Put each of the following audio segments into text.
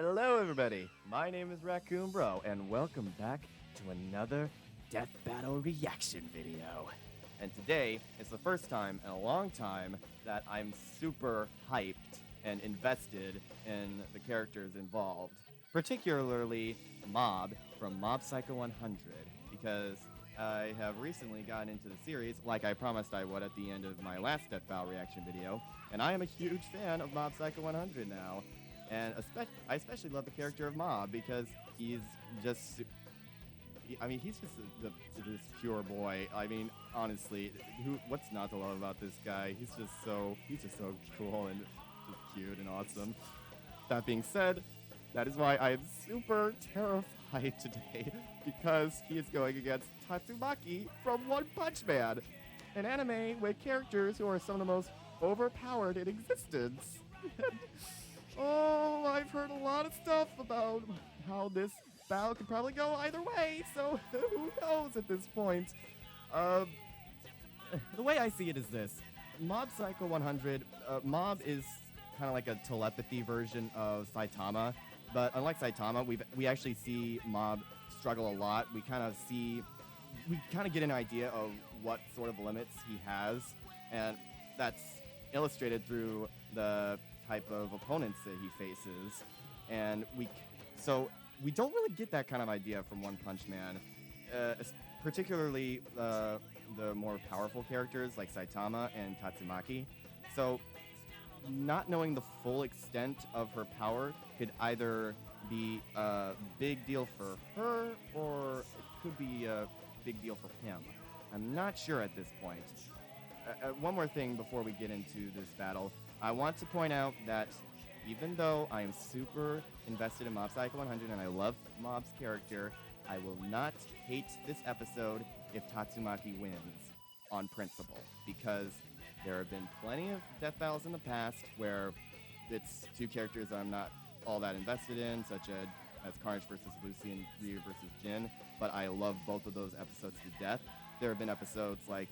Hello, everybody. My name is Raccoon Bro, and welcome back to another Death Battle reaction video. And today is the first time in a long time that I'm super hyped and invested in the characters involved, particularly Mob from Mob Psycho 100, because I have recently gotten into the series, like I promised I would at the end of my last Death Battle reaction video, and I am a huge fan of Mob Psycho 100 now. And I especially love the character of Mob because he's just, he's just this pure boy. I mean, honestly, what's not to love about this guy? He's just so cool and just cute and awesome. That being said, that is why I am super terrified today because he is going against Tatsumaki from One Punch Man, an anime with characters who are some of the most overpowered in existence. Oh, I've heard a lot of stuff about how this battle could probably go either way, so who knows at this point? The way I see it is this. Mob Psycho 100, Mob is kind of like a telepathy version of Saitama, but unlike Saitama, we actually see Mob struggle a lot. We kind of get an idea of what sort of limits he has, and that's illustrated through the type of opponents that he faces, and we don't really get that kind of idea from One Punch Man, particularly the more powerful characters like Saitama and Tatsumaki. So not knowing the full extent of her power could either be a big deal for her or it could be a big deal for him. I'm not sure at this point. One more thing before we get into this battle. I want to point out that even though I am super invested in Mob Psycho 100 and I love Mob's character, I will not hate this episode if Tatsumaki wins on principle, because there have been plenty of death battles in the past where it's two characters I'm not all that invested in, such as Carnage versus Lucy and Ryu versus Jin, but I love both of those episodes to death. There have been episodes like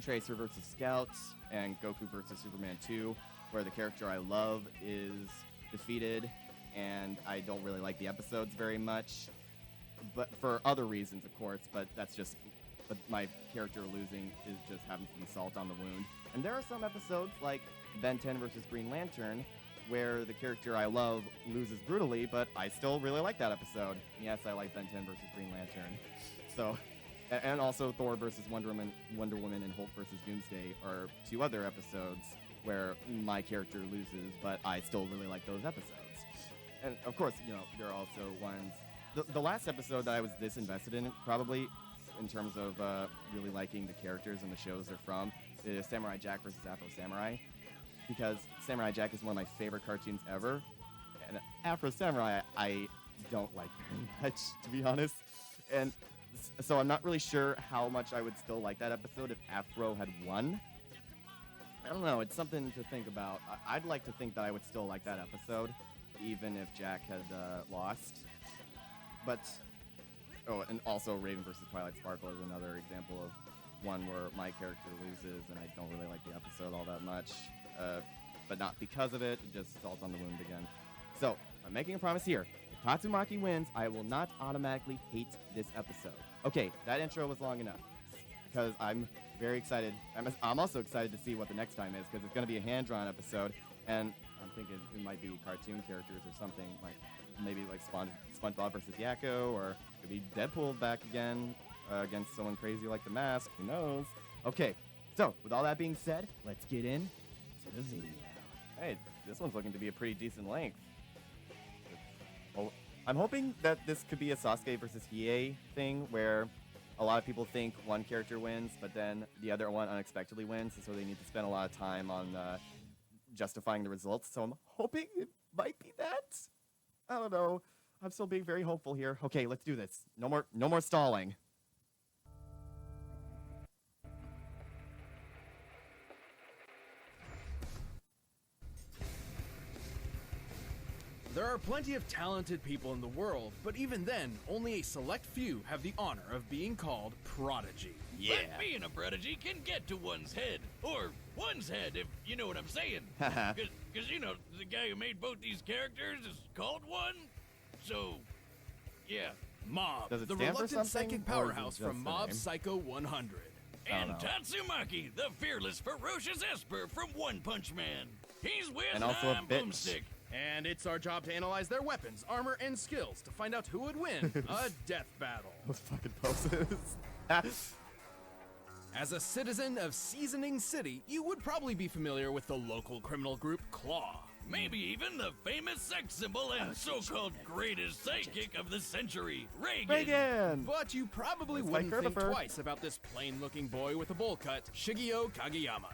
Tracer versus Scout and Goku versus Superman 2, where the character I love is defeated, and I don't really like the episodes very much, but for other reasons, of course. But my character losing is just having some salt on the wound. And there are some episodes like Ben 10 versus Green Lantern, where the character I love loses brutally, but I still really like that episode. Yes, I like Ben 10 versus Green Lantern. So. And also Thor versus Wonder Woman and Hulk versus Doomsday are two other episodes where my character loses, but I still really like those episodes. And of course, there are also ones. The last episode that I was this invested in, probably in terms of really liking the characters and the shows they're from, is Samurai Jack versus Afro Samurai, because Samurai Jack is one of my favorite cartoons ever, and Afro Samurai I don't like very much, to be honest. And so I'm not really sure how much I would still like that episode if Afro had won. I don't know. It's something to think about. I'd like to think that I would still like that episode, even if Jack had lost. But, and also Raven versus Twilight Sparkle is another example of one where my character loses and I don't really like the episode all that much. But not because of it, just salt on the wound again. So, I'm making a promise here. If Tatsumaki wins, I will not automatically hate this episode. Okay, that intro was long enough because I'm very excited. I'm also excited to see what the next time is, because it's going to be a hand-drawn episode, and I'm thinking it might be cartoon characters or something, like maybe like SpongeBob versus Yakko, or it could be Deadpool back again against someone crazy like The Mask. Who knows? Okay, so with all that being said, let's get in to the video. Hey, this one's looking to be a pretty decent length. I'm hoping that this could be a Sasuke versus Hiei thing, where a lot of people think one character wins, but then the other one unexpectedly wins, and so they need to spend a lot of time on justifying the results. So I'm hoping it might be that. I don't know. I'm still being very hopeful here. Okay, let's do this. No more stalling. There are plenty of talented people in the world, but even then, only a select few have the honor of being called prodigy. Yeah. But being a prodigy can get to one's head, or one's head, if you know what I'm saying. Because, you know, the guy who made both these characters is called one. So, yeah. Mob, Does it the stand for reluctant something, psychic or is it powerhouse just from the Mob name? Psycho 100. And know. Tatsumaki, the fearless, ferocious Esper from One Punch Man. He's with And also a Lime bitch. Boomstick. And it's our job to analyze their weapons, armor, and skills to find out who would win a death battle. Those fucking poses. As a citizen of Seasoning City, you would probably be familiar with the local criminal group Claw. Maybe even the famous sex symbol and so-called greatest psychic of the century, Reagan. Reagan! But you probably It's wouldn't like think Christopher. twice about this plain-looking boy with a bowl cut, Shigeo Kageyama.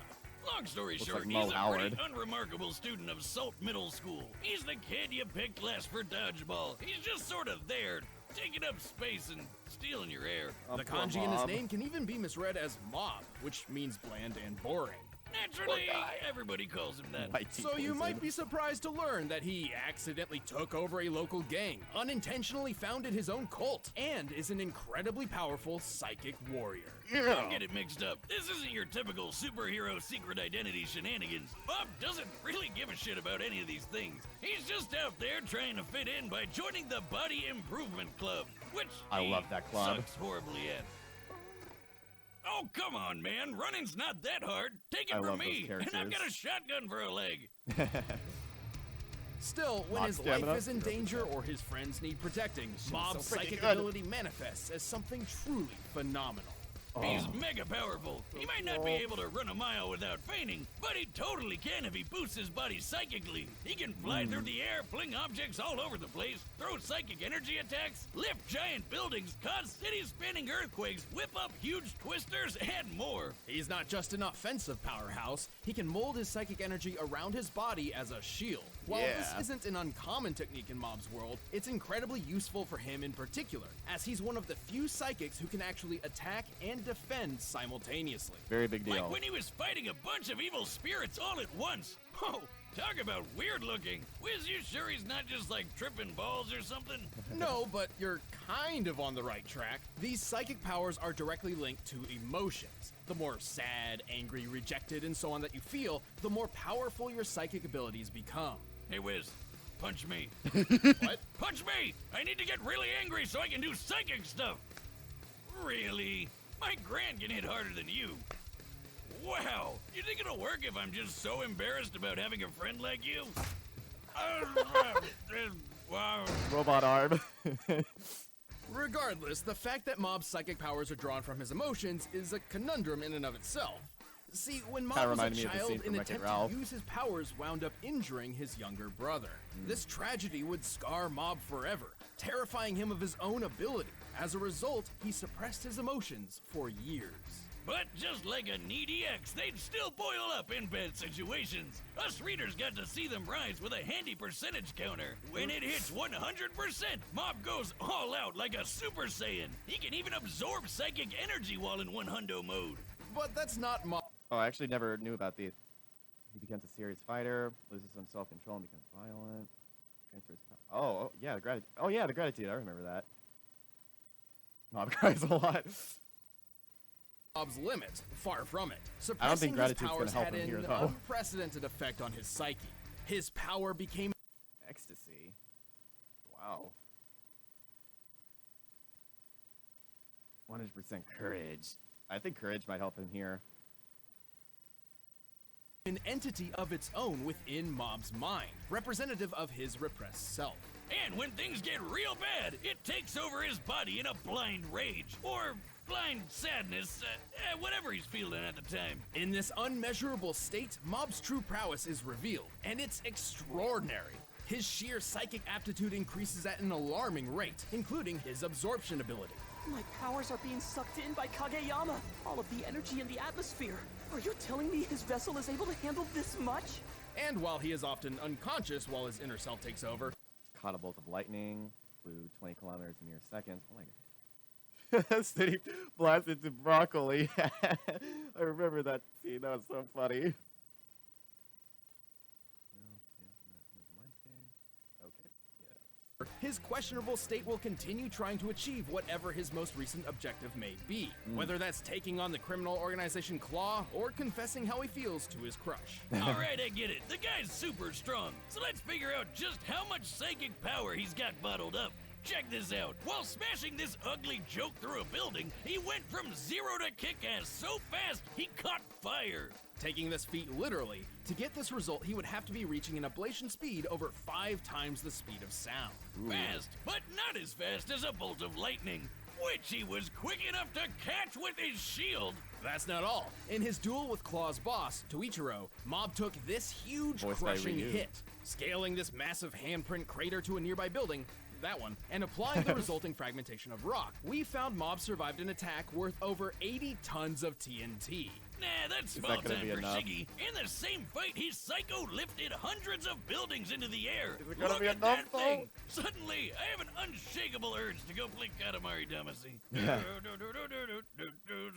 Long story Looks short, like Mo he's a Howard. pretty unremarkable student of Salt Middle School. He's the kid you picked last for dodgeball. He's just sort of there, taking up space and stealing your air. Oh, The poor kanji in his Mob. name can even be misread as mob, which means bland and boring. Naturally, everybody calls him that. White tea So you poison. might be surprised to learn that he accidentally took over a local gang, unintentionally founded his own cult, and is an incredibly powerful psychic warrior. Don't get it mixed up. This isn't your typical superhero secret identity shenanigans. Bob doesn't really give a shit about any of these things. He's just out there trying to fit in by joining the Body Improvement Club, which I he love that club. sucks horribly at. Oh, come on, man. Running's not that hard. Take it I from love those me. And I've got a characters. shotgun for a leg. Still, when Mob his stamina. life is in danger or his friends need protecting, Mob's so freaking psychic good. ability manifests as something truly phenomenal. He's mega powerful. He might not be able to run a mile without fainting, but he totally can if he boosts his body psychically. He can fly through the air, fling objects all over the place, throw psychic energy attacks, lift giant buildings, cause cities spinning earthquakes, whip up huge twisters, and more. He's not just an offensive powerhouse, he can mold his psychic energy around his body as a shield. While this Yeah. isn't an uncommon technique in Mob's world, it's incredibly useful for him in particular, as he's one of the few psychics who can actually attack and defend simultaneously. Very big deal. Like when he was fighting a bunch of evil spirits all at once. Oh, talk about weird looking. Wiz, you sure he's not just like tripping balls or something? No, but you're kind of on the right track. These psychic powers are directly linked to emotions. The more sad, angry, rejected, and so on that you feel, the more powerful your psychic abilities become. Hey, Wiz, punch me. What? Punch me! I need to get really angry so I can do psychic stuff. Really? My Grant can hit harder than you. Wow, you think it'll work if I'm just so embarrassed about having a friend like you? Wow. Robot arm. Regardless, the fact that Mob's psychic powers are drawn from his emotions is a conundrum in and of itself. See, when Mob Kinda was a reminded me of the child, scene an from Wreck-It attempt Ralph. to use his powers wound up injuring his younger brother. This tragedy would scar Mob forever, terrifying him of his own ability. As a result, he suppressed his emotions for years. But just like a needy ex, they'd still boil up in bad situations. Us readers got to see them rise with a handy percentage counter. When it hits 100%, Mob goes all out like a Super Saiyan. He can even absorb psychic energy while in 100 mode. But that's not Mob. Oh, I actually never knew about these. He becomes a serious fighter, loses some self-control, and becomes violent. Transfers. Oh, yeah, the gratitude. Oh, yeah, the gratitude. I remember that. Mob cries a lot. Mob's limit, far from it. I don't think Suppressing his gratitude's gonna powers help had him here, an though. unprecedented effect on his psyche. His power became Ecstasy. Wow. 100% courage. I think courage might help him here. an entity of its own within Mob's mind, representative of his repressed self. And when things get real bad, it takes over his body in a blind rage, or blind sadness, whatever he's feeling at the time. In this unmeasurable state, Mob's true prowess is revealed, and it's extraordinary. His sheer psychic aptitude increases at an alarming rate, including his absorption ability. My powers are being sucked in by Kageyama. All of the energy in the atmosphere. Are you telling me his vessel is able to handle this much? And while he is often unconscious while his inner self takes over, Caught a bolt of lightning, flew 20 kilometers in mere seconds. Oh my god. City blasted to broccoli. I remember that scene. That was so funny. Okay, yeah. his questionable state will continue trying to achieve whatever his most recent objective may be. Whether that's taking on the criminal organization Claw or confessing how he feels to his crush. Alright, I get it. The guy's super strong. So let's figure out just how much psychic power he's got bottled up. Check this out. While smashing this ugly joke through a building, he went from 0 to kick-ass so fast, he caught fire. Taking this feat literally, to get this result, he would have to be reaching an ablation speed over 5 times the speed of sound. Fast, but not as fast as a bolt of lightning, which he was quick enough to catch with his shield. That's not all. In his duel with Claw's boss, Toichiro, Mob took this huge Voiced by crushing Ryu. hit, scaling this massive handprint crater to a nearby building, that one, and applying the resulting fragmentation of rock. We found Mob survived an attack worth over 80 tons of TNT. Nah, that's that small gonna time be for enough? Shiggy. In the same fight, he psycho lifted hundreds of buildings into the air. Is it gonna Look be at enough, that though? thing! Suddenly, I have an unshakable urge to go play Katamari Damacy. Yeah.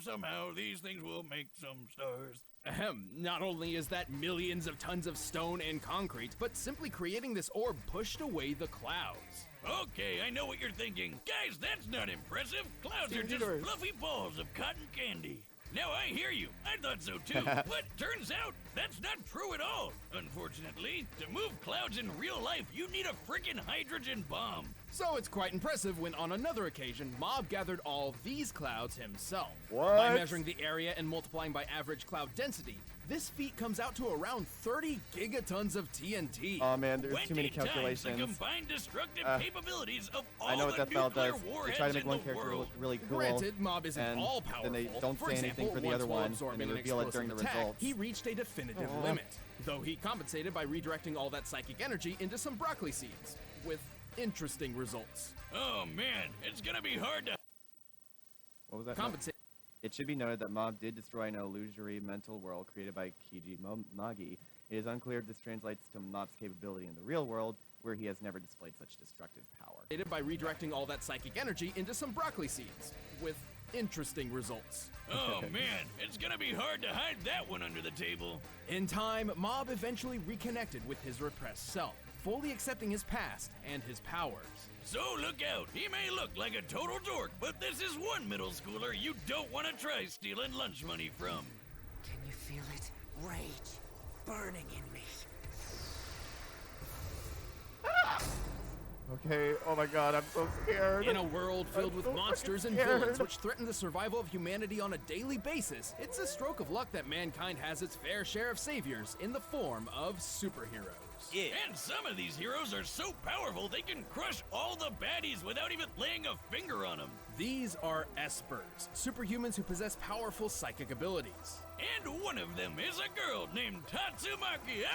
Somehow, these things will make some stars. Ahem, not only is that millions of tons of stone and concrete, but simply creating this orb pushed away the clouds. Okay, I know what you're thinking. Guys, that's not impressive. Clouds are just Cheerleaders. fluffy balls of cotton candy. Now I hear you. I thought so too. But turns out that's not true at all. Unfortunately, to move clouds in real life, you need a frickin' hydrogen bomb. So it's quite impressive when on another occasion, Mob gathered all these clouds himself. What? By measuring the area and multiplying by average cloud density, this feat comes out to around 30 gigatons of TNT. Oh man, there's too many 20 times the calculations. combined destructive capabilities of all I know what the that spell nuclear does. They warheads try to make in one the character world. look really cool. Granted, Mob isn't and all powerful. then they don't say anything example, for the once other while one, and absorbing they an reveal it during the explosive attack, results. he reached a definitive Aw. limit, though he compensated by redirecting all that psychic energy into some broccoli seeds, with interesting results. Oh man, it's gonna be hard to. What was that? Compensate. It should be noted that Mob did destroy an illusory mental world created by Kiji Magi. It is unclear if this translates to Mob's capability in the real world, where he has never displayed such destructive power. By redirecting all that psychic energy into some broccoli seeds, with interesting results. Oh man, it's gonna be hard to hide that one under the table. In time, Mob eventually reconnected with his repressed self, fully accepting his past and his powers. So look out, he may look like a total dork, but this is one middle schooler you don't want to try stealing lunch money from. Can you feel it? Rage burning in me. Okay, oh my god, I'm so scared. In a world filled with so monsters and fucking scared. villains which threaten the survival of humanity on a daily basis, it's a stroke of luck that mankind has its fair share of saviors in the form of superheroes. And some of these heroes are so powerful they can crush all the baddies without even laying a finger on them. These are Espers, superhumans who possess powerful psychic abilities. And one of them is a girl named Tatsumaki.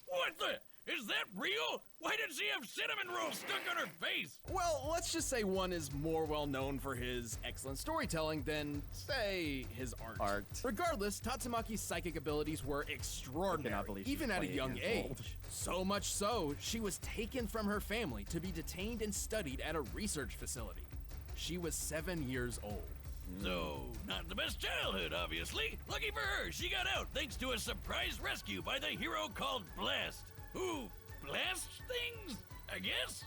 What the? Is that real? Why did she have cinnamon rolls stuck on her face? Well, let's just say one is more well known for his excellent storytelling than, say, his art. Regardless, Tatsumaki's psychic abilities were extraordinary, believe she's even at a 28 young years age. old. So much so, she was taken from her family to be detained and studied at a research facility. She was 7 years old. So, not the best childhood, obviously. Lucky for her, she got out thanks to a surprise rescue by the hero called Blast. Who blasts things, I guess?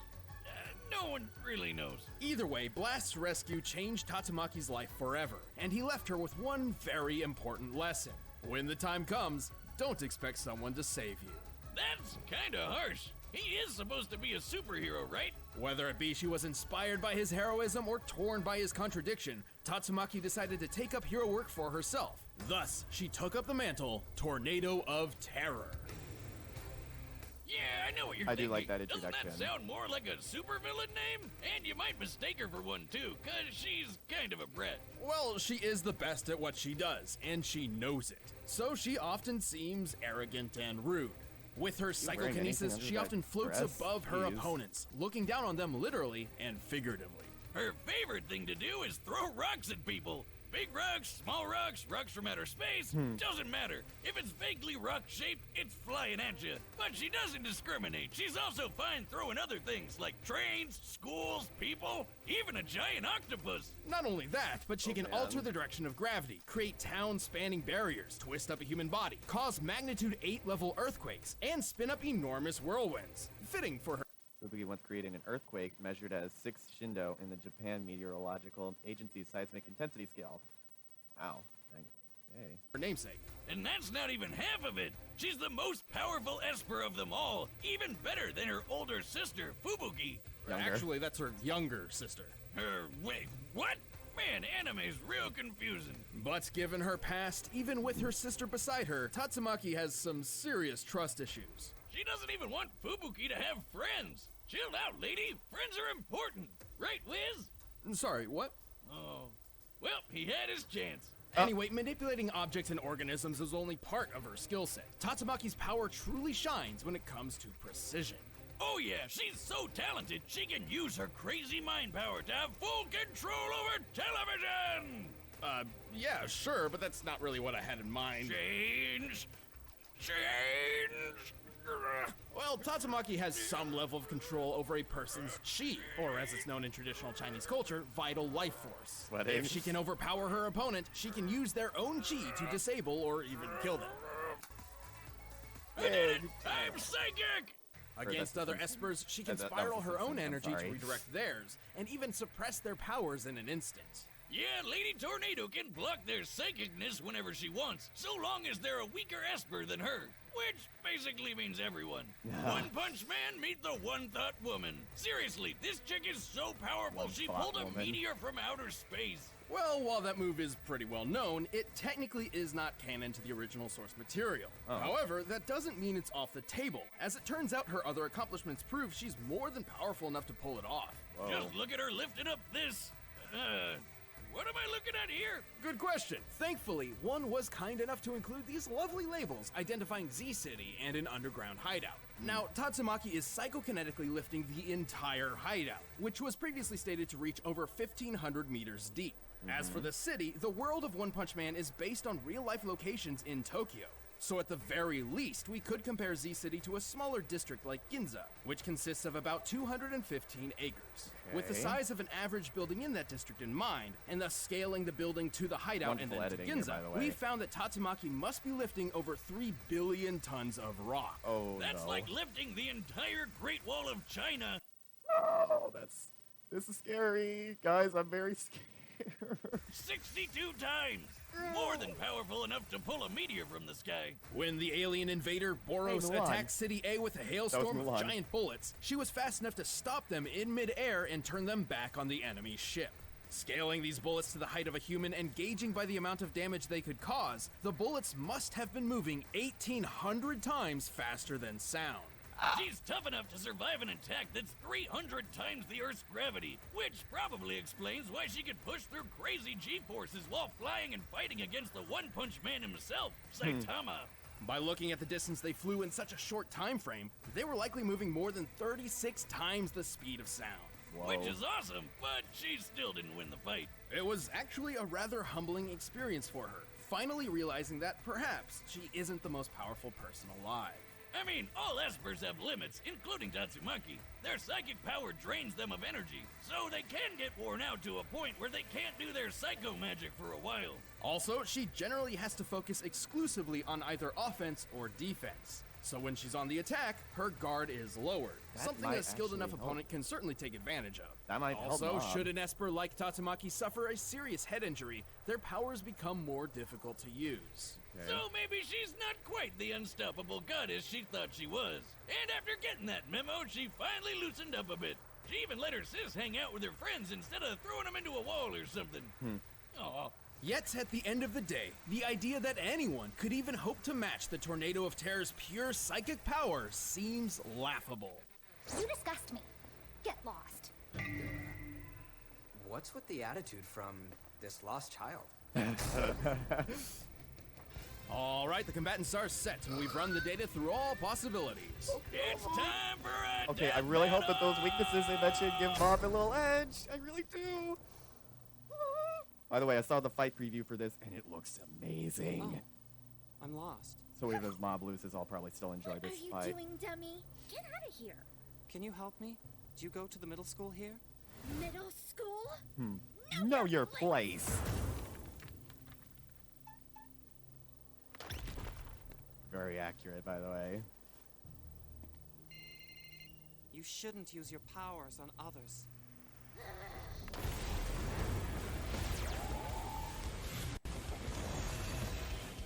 No one really knows. Either way, Blast's rescue changed Tatsumaki's life forever, and he left her with one very important lesson. When the time comes, don't expect someone to save you. That's kinda harsh. He is supposed to be a superhero, right? Whether it be she was inspired by his heroism or torn by his contradiction, Tatsumaki decided to take up hero work for herself. Thus, she took up the mantle, Tornado of Terror. Yeah, I know what you're I thinking. do like that Doesn't introduction. that sound more like a supervillain name? And you might mistake her for one too, cause she's kind of a brat. Well, she is the best at what she does, and she knows it. So she often seems arrogant and rude. With her wearing anything psychokinesis, under she that often floats dress? above her Jeez. opponents, looking down on them literally and figuratively. Her favorite thing to do is throw rocks at people. Big rocks, small rocks, rocks from outer space, doesn't matter. If it's vaguely rock-shaped, it's flying at you. But she doesn't discriminate. She's also fine throwing other things like trains, schools, people, even a giant octopus. Not only that, but she can man. alter the direction of gravity, create town-spanning barriers, twist up a human body, cause magnitude 8 level earthquakes, and spin up enormous whirlwinds. Fitting for her Fubuki once created an earthquake measured as 6 shindo in the Japan Meteorological Agency's seismic intensity scale. Wow. Hey. Her namesake. And that's not even half of it. She's the most powerful Esper of them all, even better than her older sister, Fubuki. Younger. Actually, that's her younger sister. Wait, what? Man, anime's real confusing. But given her past, even with her sister beside her, Tatsumaki has some serious trust issues. She doesn't even want Fubuki to have friends. Chill out, lady. Friends are important. Right, Wiz? Sorry, what? Oh. Well, he had his chance. Anyway, manipulating objects and organisms is only part of her skill set. Tatsumaki's power truly shines when it comes to precision. Oh yeah, she's so talented, she can use her crazy mind power to have full control over television! Yeah, sure, but that's not really what I had in mind. Change! Well, Tatsumaki has some level of control over a person's chi, or as it's known in traditional Chinese culture, vital life force. Sweating. If she can overpower her opponent, she can use their own chi to disable or even kill them. I did it! I'm psychic! Against other Espers, she can that spiral was her own I'm energy to sorry. redirect theirs, and even suppress their powers in an instant. Yeah, Lady Tornado can block their psychicness whenever she wants, so long as they're a weaker Esper than her. Which basically means everyone. One Punch Man meet the One Thought Woman. Seriously, this chick is so powerful One she Thought pulled a Woman. meteor from outer space. Well, while that move is pretty well known, it technically is not canon to the original source material. However, that doesn't mean it's off the table. As it turns out, her other accomplishments prove she's more than powerful enough to pull it off. Just look at her lifting up this. What am I looking at here? Good question. Thankfully, one was kind enough to include these lovely labels identifying Z City and an underground hideout. Now, Tatsumaki is psychokinetically lifting the entire hideout, which was previously stated to reach over 1,500 meters deep. As for the city, the world of One Punch Man is based on real-life locations in Tokyo. So at the very least, we could compare Z City to a smaller district like Ginza, which consists of about 215 acres. With the Okay. size of an average building in that district in mind, and thus scaling the building to the hideout and Wonderful then to editing here, Ginza, by the way. we found that Tatsumaki must be lifting over 3 billion tons of rock. Oh, That's no. like lifting the entire Great Wall of China. Oh, this is scary. Guys, I'm very scared. 62 times! More than powerful enough to pull a meteor from the sky. When the alien invader Boros Hey, Mulan. attacked City A with a hailstorm of Mulan. giant bullets, she was fast enough to stop them in midair and turn them back on the enemy ship. Scaling these bullets to the height of a human and gauging by the amount of damage they could cause, the bullets must have been moving 1,800 times faster than sound. She's tough enough to survive an attack that's 300 times the Earth's gravity, which probably explains why she could push through crazy G-forces while flying and fighting against the One Punch Man himself, Saitama. By looking at the distance they flew in such a short time frame, they were likely moving more than 36 times the speed of sound. Whoa. Which is awesome, but she still didn't win the fight. It was actually a rather humbling experience for her, finally realizing that perhaps she isn't the most powerful person alive. I mean, all Espers have limits, including Tatsumaki. Their psychic power drains them of energy, so they can get worn out to a point where they can't do their psycho magic for a while. Also, she generally has to focus exclusively on either offense or defense. So when she's on the attack, her guard is lowered. That Something might a skilled enough actually help. opponent can certainly take advantage of. That might help Also, Mob. should an Esper like Tatsumaki suffer a serious head injury, their powers become more difficult to use. Okay. So maybe she's not quite the unstoppable goddess she thought she was. And after getting that memo, she finally loosened up a bit. She even let her sis hang out with her friends instead of throwing them into a wall or something. Aw. Yet, at the end of the day, the idea that anyone could even hope to match the Tornado of Terror's pure psychic power seems laughable. You disgust me. Get lost. What's with the attitude from this lost child? All right, the combatants are set, and we've run the data through all possibilities. It's time for a Okay, I death really hope that those battle! weaknesses they mentioned give Mob a little edge. I really do. By the way, I saw the fight preview for this, and it looks amazing. Oh, I'm lost. So even if Mob loses, I'll probably still enjoy What this are you fight. doing, dummy? Get out of here. Can you help me? Do you go to the middle school here? Middle school? Know your place. Very accurate, by the way. You shouldn't use your powers on others.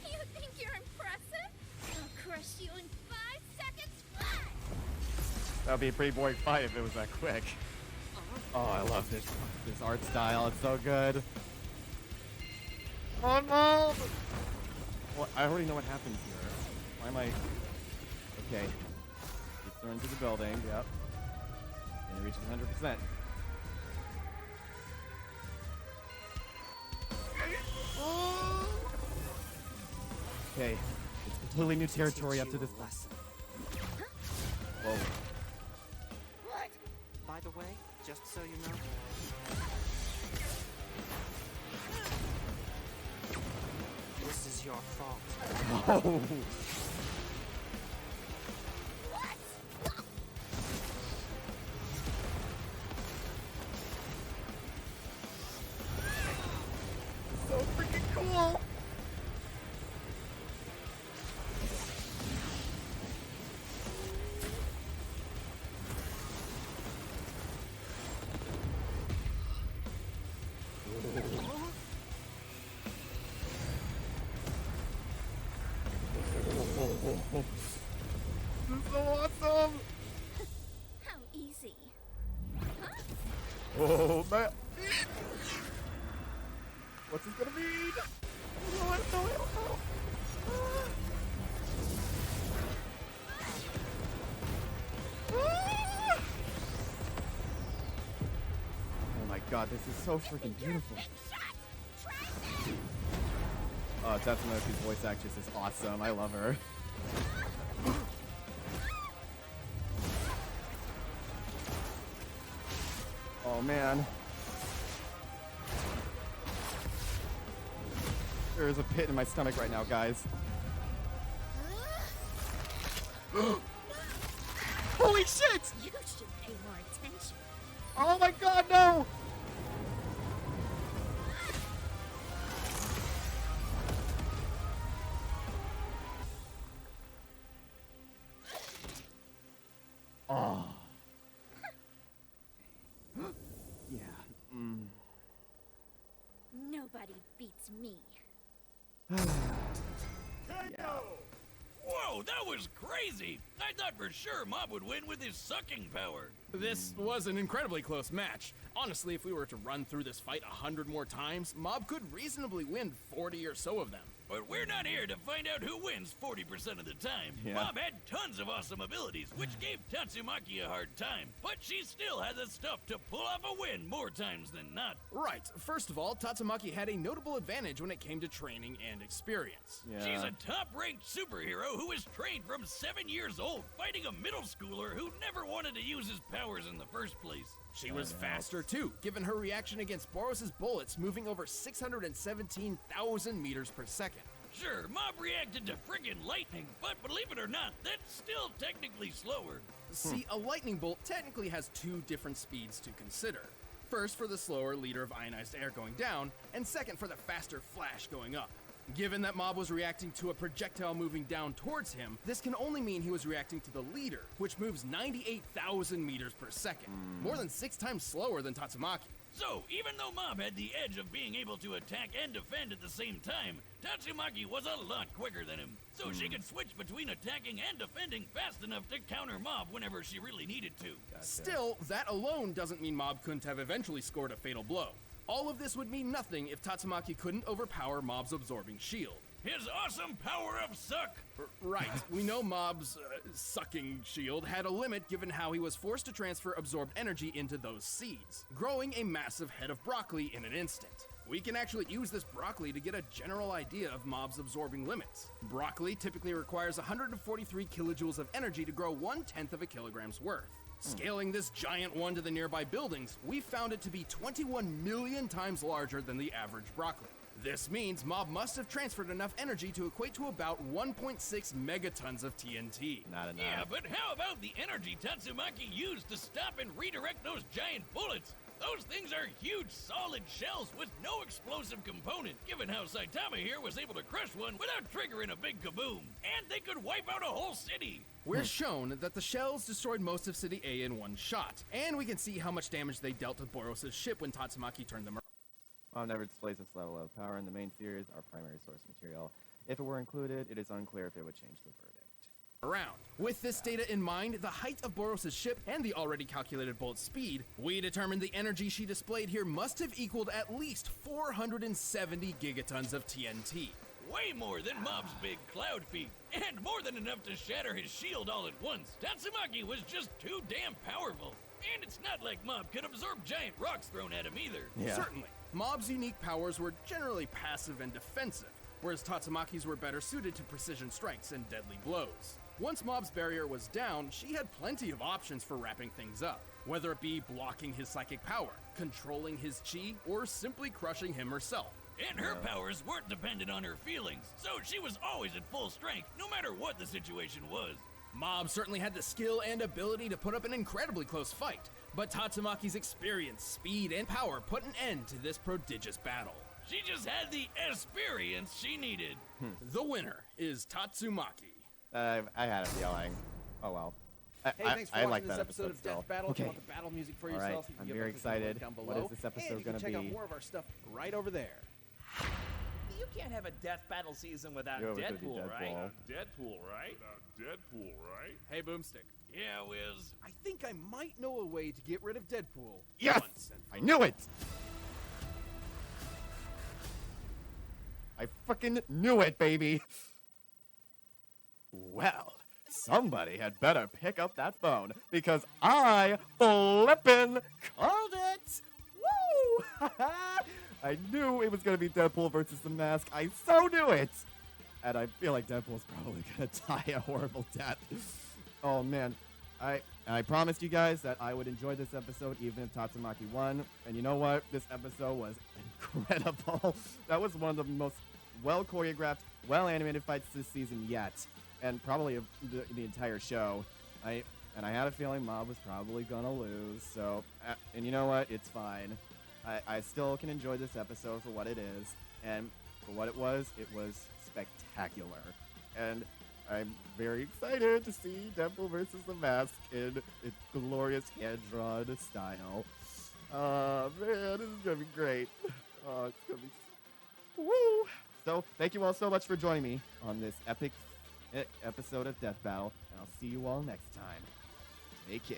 You think you're impressive? I'll crush you in 5 seconds flat! That would be a pretty boring fight if it was that quick. Oh, I love this art style. It's so good. Oh no! Well, I already know what happens here. Why am I? Okay. Gets thrown into the building. Yep. And it reaches 100%. Okay. It's completely new territory up to this point. Whoa. What? By the way, just so you know, this is your fault. Oh. So freaking cool. This is so awesome! How easy. Oh man! What's this gonna mean? I don't know. Oh my god, this is so freaking beautiful. Tatsumaki's voice actress is awesome. I love her. Oh man. There is a pit in my stomach right now, guys. Holy shit! You should pay more attention. Oh my god, no! Oh. Yeah. Nobody beats me. Whoa, that was crazy! I thought for sure Mob would win with his sucking power. This was an incredibly close match. Honestly, if we were to run through this fight 100 more times, Mob could reasonably win 40 or so of them. But we're not here to find out who wins 40% of the time. Yeah. Mob had tons of awesome abilities, which gave Tatsumaki a hard time, but she still had the stuff to pull off a win more times than not. Right, first of all, Tatsumaki had a notable advantage when it came to training and experience. Yeah. She's a top-ranked superhero who was trained from 7 years old, fighting a middle schooler who never wanted to use his powers in the first place. She was faster too, given her reaction against Boros' bullets moving over 617,000 meters per second. Sure, Mob reacted to friggin' lightning, but believe it or not, that's still technically slower. See, a lightning bolt technically has two different speeds to consider. First for the slower leader of ionized air going down, and second for the faster flash going up. Given that Mob was reacting to a projectile moving down towards him, this can only mean he was reacting to the leader, which moves 98,000 meters per second, more than 6 times slower than Tatsumaki. So, even though Mob had the edge of being able to attack and defend at the same time, Tatsumaki was a lot quicker than him, so she could switch between attacking and defending fast enough to counter Mob whenever she really needed to. Still, that alone doesn't mean Mob couldn't have eventually scored a fatal blow. All of this would mean nothing if Tatsumaki couldn't overpower Mob's absorbing shield. His awesome power of suck! Right, we know Mob's sucking shield had a limit given how he was forced to transfer absorbed energy into those seeds, growing a massive head of broccoli in an instant. We can actually use this broccoli to get a general idea of Mob's absorbing limits. Broccoli typically requires 143 kilojoules of energy to grow 1/10 of a kilogram's worth. Scaling this giant one to the nearby buildings, we found it to be 21 million times larger than the average broccoli. This means Mob must have transferred enough energy to equate to about 1.6 megatons of TNT. Not enough. Yeah, but how about the energy Tatsumaki used to stop and redirect those giant bullets? Those things are huge solid shells with no explosive component, given how Saitama here was able to crush one without triggering a big kaboom. And they could wipe out a whole city. We're shown that the shells destroyed most of City A in one shot, and we can see how much damage they dealt to Boros' ship when Tatsumaki turned them around. Mom never displays this level of power in the main series, our primary source material. If it were included, it is unclear if it would change the verdict. With this data in mind, the height of Boros' ship, and the already calculated bullet's speed, we determined the energy she displayed here must have equaled at least 470 gigatons of TNT. Way more than Mob's big cloud feet, and more than enough to shatter his shield all at once. Tatsumaki was just too damn powerful. And it's not like Mob could absorb giant rocks thrown at him either. Yeah. Certainly, Mob's unique powers were generally passive and defensive, whereas Tatsumaki's were better suited to precision strikes and deadly blows. Once Mob's barrier was down, she had plenty of options for wrapping things up, whether it be blocking his psychic power, controlling his chi, or simply crushing him herself. And her powers weren't dependent on her feelings, so she was always at full strength, no matter what the situation was. Mob certainly had the skill and ability to put up an incredibly close fight, but Tatsumaki's experience, speed, and power put an end to this prodigious battle. She just had the experience she needed. The winner is Tatsumaki. I had a feeling. Oh well. Hey, thanks for I watching like this that episode of still. Death Battle. Okay. If you want the battle music for All right, yourself, you can I'm give very us a link excited. down What below. is this episode and you can gonna check out be? more of our stuff right over there. You can't have a death battle season without Yo, it's gonna be Deadpool, right? Deadpool, right? Deadpool, right? Hey, Boomstick. Yeah, Wiz. I think I might know a way to get rid of Deadpool. Yes! Once and for I knew it! I fucking knew it, baby! Well, somebody had better pick up that phone, because I flippin' called it! Woo! I knew it was gonna be Deadpool versus the Mask. I so knew it! And I feel like Deadpool's probably gonna die a horrible death. Oh man, I promised you guys that I would enjoy this episode even if Tatsumaki won, and you know what? This episode was incredible. That was one of the most well choreographed, well animated fights this season yet, and probably of the entire show. I had a feeling Mob was probably gonna lose, so and you know what? It's fine. I still can enjoy this episode for what it is, and for what it was spectacular. And I'm very excited to see Deadpool versus the Mask in its glorious hand-drawn style. Oh man, this is gonna be great. Oh, it's gonna be woo! So thank you all so much for joining me on this epic episode of Death Battle, and I'll see you all next time. Take care.